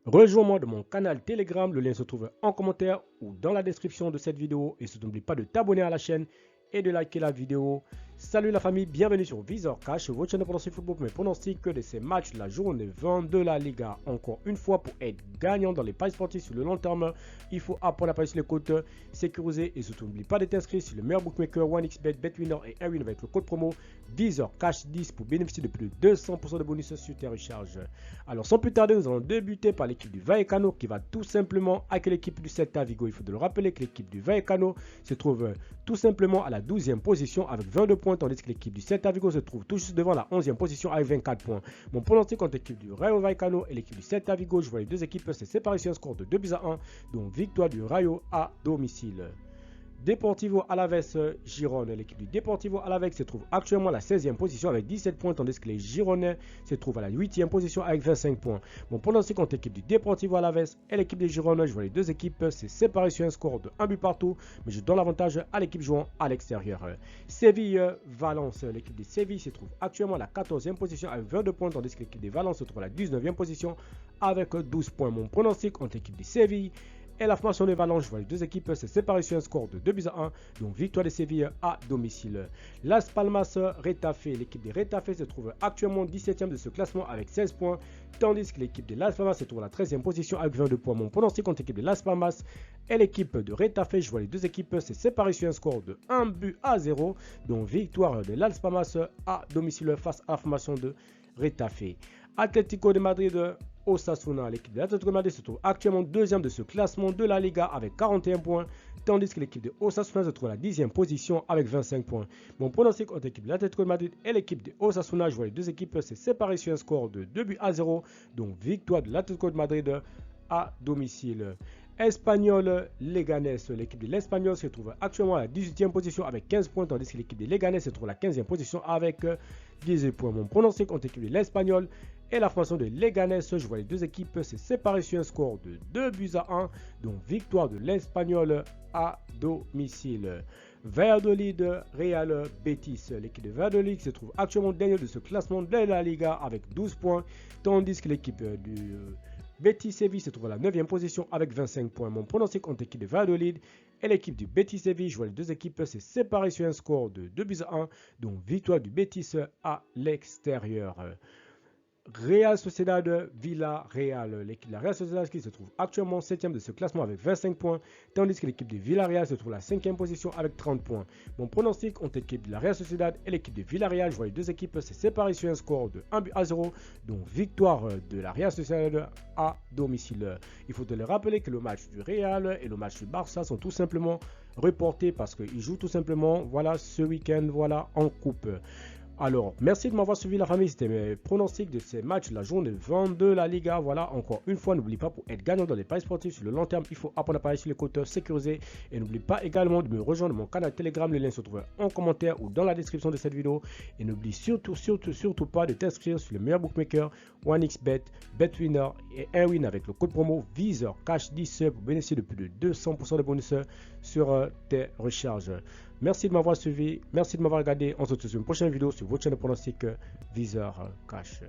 Rejoins-moi dans mon canal Telegram, le lien se trouve en commentaire ou dans la description de cette vidéo. Et surtout n'oublie pas de t'abonner à la chaîne et de liker la vidéo. Salut la famille, bienvenue sur Visor Cash, votre chaîne de pronostic football, mais pronostic de ces matchs, la journée 20 de la Liga. Encore une fois, pour être gagnant dans les paris sportifs sur le long terme, il faut apprendre à parier sur les cotes sécurisées et surtout n'oublie pas de t'inscrire sur le meilleur bookmaker OneXBet, BetWinner et Airwin avec le code promo Visor Cash 10 pour bénéficier de plus de 200% de bonus sur tes recharges. Alors sans plus tarder, nous allons débuter par l'équipe du Vallecano qui va tout simplement accueillir l'équipe du Celta Vigo. Il faut de le rappeler que l'équipe du Vallecano se trouve tout simplement à la 12e position avec 22 points, tandis que l'équipe du Celta Vigo se trouve tout juste devant la 11e position avec 24 points. Mon pronostic contre l'équipe du Rayo Vallecano et l'équipe du Celta Vigo, je vois les deux équipes se séparer sur un score de 2-1, donc victoire du Rayo à domicile. Deportivo Alaves Girone. L'équipe du Deportivo Alaves se trouve actuellement à la 16e position avec 17 points, tandis que les Gironnais se trouvent à la 8e position avec 25 points. Mon pronostic contre l'équipe du Deportivo Alaves et l'équipe des Girondins, je vois les deux équipes se séparer sur un score de 1 but partout, mais je donne l'avantage à l'équipe jouant à l'extérieur. Séville-Valence. L'équipe de Séville se trouve actuellement à la 14e position avec 22 points, tandis que l'équipe des Valence se trouve à la 19e position avec 12 points. Mon pronostic contre l'équipe de Séville et la formation de Valence, je vois les deux équipes se séparer sur un score de 2-1, donc victoire de Séville à domicile. Las Palmas Retafe, l'équipe de Retafe se trouve actuellement 17e de ce classement avec 16 points, tandis que l'équipe de Las Palmas se trouve à la 13e position avec 22 points. Mon pronostic contre l'équipe de Las Palmas et l'équipe de Retafe, je vois les deux équipes se séparer sur un score de 1-0, donc victoire de Las Palmas à domicile face à la formation de Retafe. Atlético de Madrid Osasuna, l'équipe de l'Atlético de Madrid se trouve actuellement 2e de ce classement de la Liga avec 41 points, tandis que l'équipe de Osasuna se trouve à la 10e position avec 25 points. Mon pronostic entre l'équipe de l'Atlético de Madrid et l'équipe de Osasuna, je vois les deux équipes se séparer sur un score de 2-0, donc victoire de l'Atlético de Madrid à domicile. Espagnol Leganés, l'équipe de l'Espagnol se trouve actuellement à la 18e position avec 15 points, tandis que l'équipe de Leganés se trouve à la 15e position avec 18 points. Mon pronostic entre l'équipe de l'Espagnol et la formation de Leganés, je vois les deux équipes se séparer sur un score de 2-1, donc victoire de l'Espagnol à domicile. Valladolid Real Betis, l'équipe de Valladolid se trouve actuellement dernière de ce classement de la Liga avec 12 points, tandis que l'équipe du Betis Séville se trouve à la 9e position avec 25 points. Mon pronostic contre l'équipe de Valladolid et l'équipe du Betis Séville, je vois les deux équipes se séparer sur un score de 2-1, donc victoire du Betis à l'extérieur. Real Sociedad Villarreal, l'équipe de la Real Sociedad qui se trouve actuellement 7e de ce classement avec 25 points, tandis que l'équipe de Villarreal se trouve à la 5e position avec 30 points. Mon pronostic entre l'équipe de la Real Sociedad et l'équipe de Villarreal, je vois les deux équipes se séparer sur un score de 1-0, donc victoire de la Real Sociedad à domicile. Il faut te le rappeler que le match du Real et le match du Barça sont tout simplement reportés parce qu'ils jouent tout simplement ce week-end en coupe. Alors, merci de m'avoir suivi la famille, c'était mes pronostics de ces matchs, la journée 20 de la Liga. Voilà, encore une fois, n'oublie pas, pour être gagnant dans les paris sportifs sur le long terme, il faut apprendre à parier sur les cotes sécurisés. Et n'oublie pas également de me rejoindre mon canal Telegram, le lien se trouve en commentaire ou dans la description de cette vidéo. Et n'oublie surtout pas de t'inscrire sur le meilleur bookmaker OneXBet, BetWinner et Airwin avec le code promo Visor Cash 10 pour bénéficier de plus de 200% de bonus sur tes recharges. Merci de m'avoir suivi, merci de m'avoir regardé. On se retrouve sur une prochaine vidéo sur votre chaîne de pronostic Visor Cash.